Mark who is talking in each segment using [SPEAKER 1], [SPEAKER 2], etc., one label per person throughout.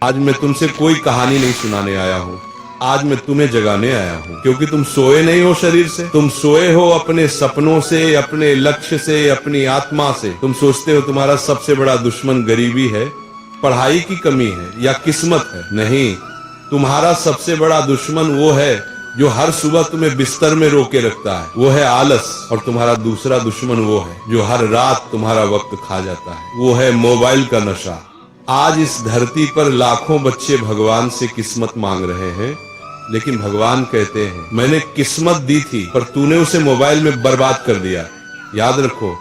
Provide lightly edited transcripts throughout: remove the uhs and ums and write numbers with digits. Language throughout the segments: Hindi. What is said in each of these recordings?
[SPEAKER 1] आज मैं तुमसे कोई कहानी नहीं सुनाने आया हूँ, आज मैं तुम्हें जगाने आया हूँ, क्योंकि तुम सोए नहीं हो शरीर से, तुम सोए हो अपने सपनों से, अपने लक्ष्य से, अपनी आत्मा से। तुम सोचते हो तुम्हारा सबसे बड़ा दुश्मन गरीबी है, पढ़ाई की कमी है या किस्मत है। नहीं, तुम्हारा सबसे बड़ा दुश्मन वो है जो हर सुबह तुम्हें बिस्तर में रोके रखता है, वो है आलस। और तुम्हारा दूसरा दुश्मन वो है जो हर रात तुम्हारा वक्त खा जाता है, वो है मोबाइल का नशा। आज इस धरती पर लाखों बच्चे भगवान से किस्मत मांग रहे हैं, लेकिन भगवान कहते हैं मैंने किस्मत दी थी पर तूने उसे मोबाइल में बर्बाद कर दिया। याद रखो,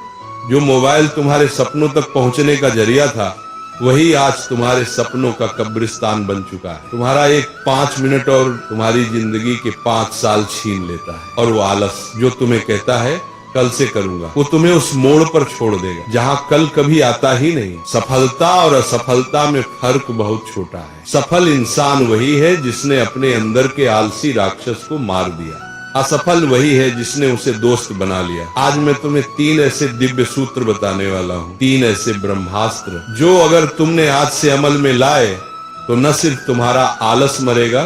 [SPEAKER 1] जो मोबाइल तुम्हारे सपनों तक पहुंचने का जरिया था, वही आज तुम्हारे सपनों का कब्रिस्तान बन चुका है। तुम्हारा एक 5 मिनट और तुम्हारी जिंदगी के 5 साल छीन लेता है। और वो आलस जो तुम्हें कहता है कल से करूंगा, वो तुम्हें उस मोड़ पर छोड़ देगा जहां कल कभी आता ही नहीं। सफलता और असफलता में फर्क बहुत छोटा है। सफल इंसान वही है जिसने अपने अंदर के आलसी राक्षस को मार दिया, असफल वही है जिसने उसे दोस्त बना लिया। आज मैं तुम्हें 3 ऐसे दिव्य सूत्र बताने वाला हूँ, 3 ऐसे ब्रह्मास्त्र जो अगर तुमने आज से अमल में लाए तो न सिर्फ तुम्हारा आलस मरेगा,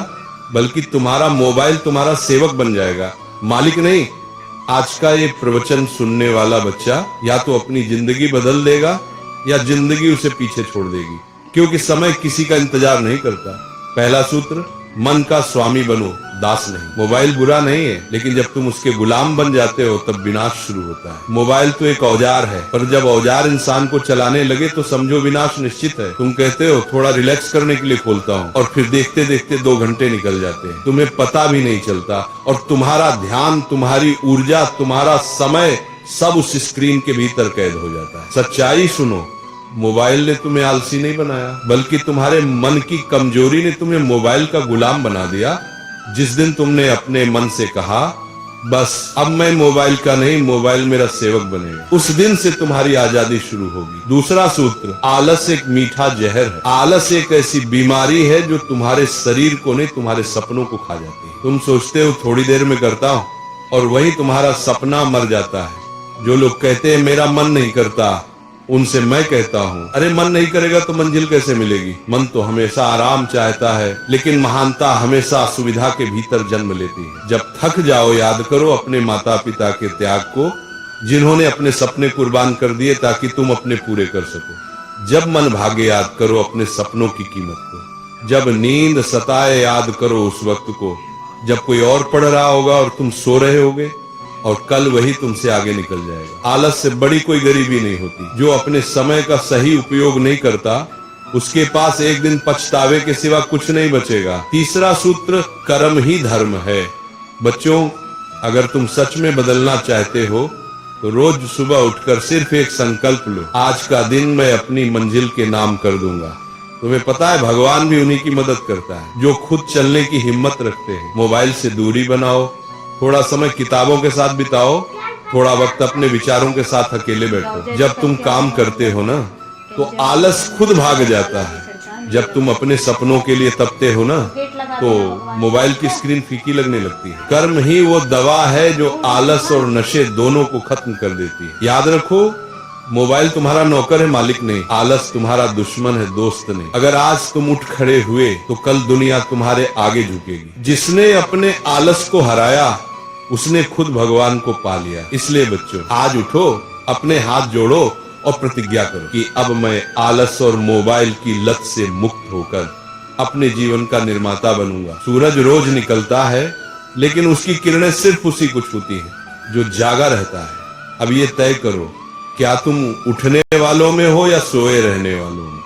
[SPEAKER 1] बल्कि तुम्हारा मोबाइल तुम्हारा सेवक बन जाएगा, मालिक नहीं। आज का ये प्रवचन सुनने वाला बच्चा या तो अपनी जिंदगी बदल देगा या जिंदगी उसे पीछे छोड़ देगी, क्योंकि समय किसी का इंतजार नहीं करता। पहला सूत्र, मन का स्वामी बनो, दास नहीं। मोबाइल बुरा नहीं है, लेकिन जब तुम उसके गुलाम बन जाते हो तब विनाश शुरू होता है। मोबाइल तो एक औजार है, पर जब औजार इंसान को चलाने लगे तो समझो विनाश निश्चित है। तुम कहते हो थोड़ा रिलैक्स करने के लिए खोलता हूँ, और फिर देखते देखते 2 घंटे निकल जाते हैं, तुम्हें पता भी नहीं चलता, और तुम्हारा ध्यान, तुम्हारी ऊर्जा, तुम्हारा समय सब उस स्क्रीन के भीतर कैद हो जाता है। सच्चाई सुनो, मोबाइल ने तुम्हें आलसी नहीं बनाया, बल्कि तुम्हारे मन की कमजोरी ने तुम्हें मोबाइल का गुलाम बना दिया। जिस दिन तुमने अपने मन से कहा बस अब मैं मोबाइल का नहीं, मोबाइल मेरा सेवक बनेगा, उस दिन से तुम्हारी आजादी शुरू होगी। दूसरा सूत्र, आलस एक मीठा जहर है। आलस एक ऐसी बीमारी है जो तुम्हारे शरीर को नहीं, तुम्हारे सपनों को खा जाती है। तुम सोचते हो थोड़ी देर में करता हूँ, और वही तुम्हारा सपना मर जाता है। जो लोग कहते हैं मेरा मन नहीं करता, उनसे मैं कहता हूँ, अरे मन नहीं करेगा तो मंजिल कैसे मिलेगी? मन तो हमेशा आराम चाहता है, लेकिन महानता हमेशा सुविधा के भीतर जन्म लेती है। जब थक जाओ याद करो अपने माता पिता के त्याग को, जिन्होंने अपने सपने कुर्बान कर दिए ताकि तुम अपने पूरे कर सको। जब मन भागे याद करो अपने सपनों की कीमत को। जब नींद सताए याद करो उस वक्त को जब कोई और पढ़ रहा होगा और तुम सो रहे होगे, और कल वही तुमसे आगे निकल जाएगा। आलस से बड़ी कोई गरीबी नहीं होती। जो अपने समय का सही उपयोग नहीं करता, उसके पास एक दिन पछतावे के सिवा कुछ नहीं बचेगा। तीसरा सूत्र, कर्म ही धर्म है। बच्चों, अगर तुम सच में बदलना चाहते हो तो रोज सुबह उठकर सिर्फ एक संकल्प लो, आज का दिन मैं अपनी मंजिल के नाम कर दूंगा। तुम्हें पता है भगवान भी उन्हीं की मदद करता है जो खुद चलने की हिम्मत रखते हैं। मोबाइल से दूरी बनाओ, थोड़ा समय किताबों के साथ बिताओ, थोड़ा वक्त अपने विचारों के साथ अकेले बैठो। जब तुम काम करते हो ना, तो आलस खुद भाग जाता है। जब तुम अपने सपनों के लिए तपते हो ना, तो मोबाइल की स्क्रीन फीकी लगने लगती है। कर्म ही वो दवा है जो आलस और नशे दोनों को खत्म कर देती है। याद रखो, मोबाइल तुम्हारा नौकर है, मालिक नहीं। आलस तुम्हारा दुश्मन है, दोस्त नहीं। अगर आज तुम उठ खड़े हुए तो कल दुनिया तुम्हारे आगे झुकेगी। जिसने अपने आलस को हराया उसने खुद भगवान को पा लिया। इसलिए बच्चों, आज उठो, अपने हाथ जोड़ो और प्रतिज्ञा करो कि अब मैं आलस और मोबाइल की लत से मुक्त होकर अपने जीवन का निर्माता बनूंगा। सूरज रोज निकलता है, लेकिन उसकी किरणें सिर्फ उसी को छूती हैं जो जागा रहता है। अब ये तय करो, क्या तुम उठने वालों में हो या सोए रहने वालों में?